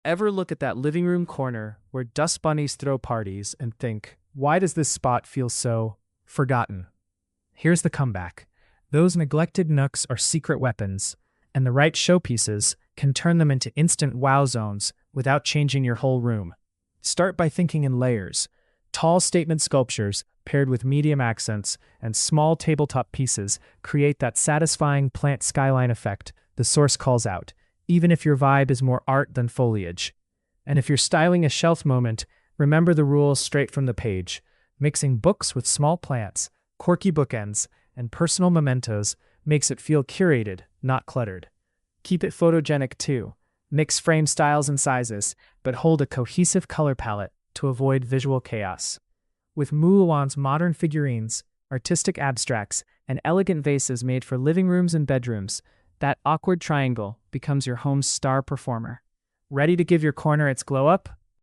Ever look at that living room corner where dust bunnies throw parties and think, why does this spot feel so forgotten? Here's the comeback. Those neglected nooks are secret weapons, and the right showpieces can turn them into instant wow zones without changing your whole room. Start by thinking in layers. Tall statement sculptures paired with medium accents and small tabletop pieces create that satisfying plant skyline effect the source calls out, even if your vibe is more art than foliage. And if you're styling a shelf moment, remember the rules straight from the page. Mixing books with small plants, quirky bookends, and personal mementos makes it feel curated, not cluttered. Keep it photogenic too. Mix frame styles and sizes, but hold a cohesive color palette to avoid visual chaos. With Muluwan's modern figurines, artistic abstracts, and elegant vases made for living rooms and bedrooms, that awkward triangle becomes your home's star performer. Ready to give your corner its glow up?